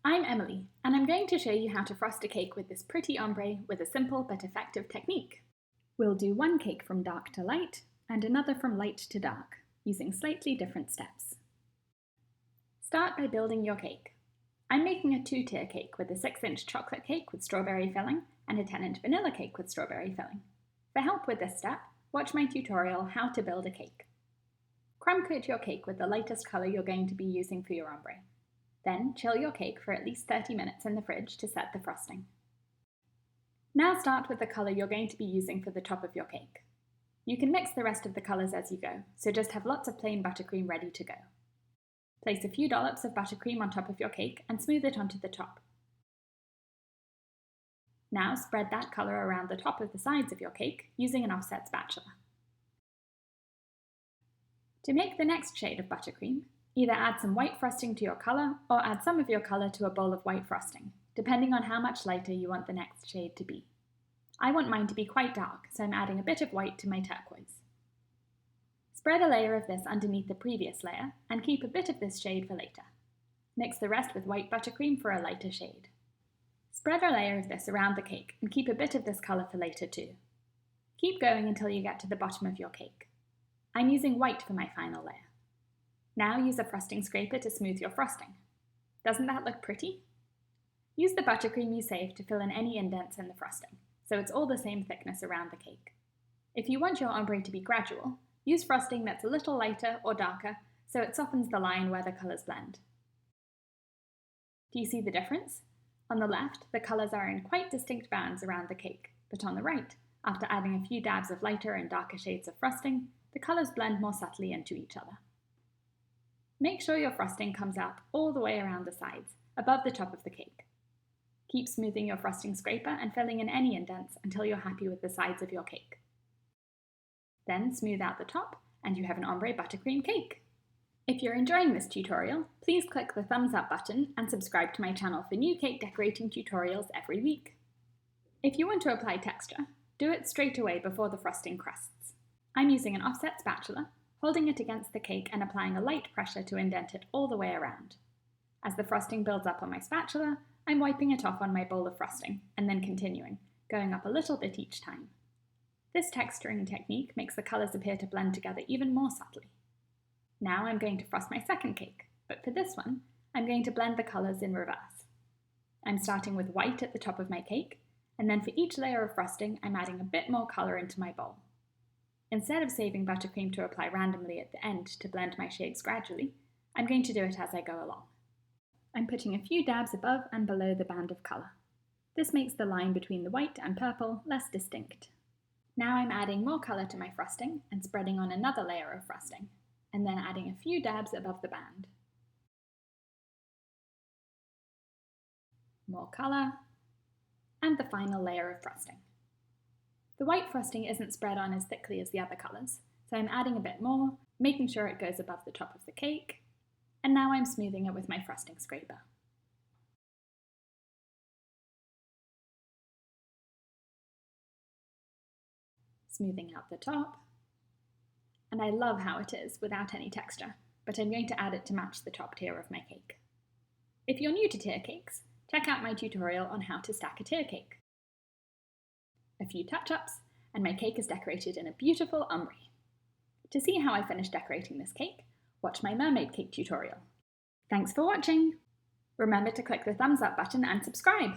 I'm Emily, and I'm going to show you how to frost a cake with this pretty ombre with a simple but effective technique. We'll do one cake from dark to light, and another from light to dark, using slightly different steps. Start by building your cake. I'm making a 2-tier cake with a 6-inch chocolate cake with strawberry filling and a 10-inch vanilla cake with strawberry filling. For help with this step, watch my tutorial How to Build a Cake. Crumb coat your cake with the lightest colour you're going to be using for your ombre. Then chill your cake for at least 30 minutes in the fridge to set the frosting. Now start with the colour you're going to be using for the top of your cake. You can mix the rest of the colours as you go, so just have lots of plain buttercream ready to go. Place a few dollops of buttercream on top of your cake and smooth it onto the top. Now spread that colour around the top of the sides of your cake using an offset spatula. To make the next shade of buttercream, either add some white frosting to your colour or add some of your colour to a bowl of white frosting, depending on how much lighter you want the next shade to be. I want mine to be quite dark, so I'm adding a bit of white to my turquoise. Spread a layer of this underneath the previous layer and keep a bit of this shade for later. Mix the rest with white buttercream for a lighter shade. Spread a layer of this around the cake and keep a bit of this colour for later too. Keep going until you get to the bottom of your cake. I'm using white for my final layer. Now use a frosting scraper to smooth your frosting. Doesn't that look pretty? Use the buttercream you saved to fill in any indents in the frosting, so it's all the same thickness around the cake. If you want your ombre to be gradual, use frosting that's a little lighter or darker so it softens the line where the colours blend. Do you see the difference? On the left, the colours are in quite distinct bands around the cake, but on the right, after adding a few dabs of lighter and darker shades of frosting, the colours blend more subtly into each other. Make sure your frosting comes out all the way around the sides, above the top of the cake. Keep smoothing your frosting scraper and filling in any indents until you're happy with the sides of your cake. Then smooth out the top and you have an ombre buttercream cake. If you're enjoying this tutorial, please click the thumbs up button and subscribe to my channel for new cake decorating tutorials every week. If you want to apply texture, do it straight away before the frosting crusts. I'm using an offset spatula, holding it against the cake and applying a light pressure to indent it all the way around. As the frosting builds up on my spatula, I'm wiping it off on my bowl of frosting, and then continuing, going up a little bit each time. This texturing technique makes the colours appear to blend together even more subtly. Now I'm going to frost my second cake, but for this one, I'm going to blend the colours in reverse. I'm starting with white at the top of my cake, and then for each layer of frosting, I'm adding a bit more colour into my bowl. Instead of saving buttercream to apply randomly at the end to blend my shades gradually, I'm going to do it as I go along. I'm putting a few dabs above and below the band of colour. This makes the line between the white and purple less distinct. Now I'm adding more colour to my frosting and spreading on another layer of frosting, and then adding a few dabs above the band. More colour, and the final layer of frosting. The white frosting isn't spread on as thickly as the other colours, so I'm adding a bit more, making sure it goes above the top of the cake, and now I'm smoothing it with my frosting scraper. Smoothing out the top, and I love how it is without any texture, but I'm going to add it to match the top tier of my cake. If you're new to tier cakes, check out my tutorial on how to stack a tier cake. A few touch-ups, and my cake is decorated in a beautiful ombre. To see how I finish decorating this cake, watch my mermaid cake tutorial. Thanks for watching! Remember to click the thumbs up button and subscribe!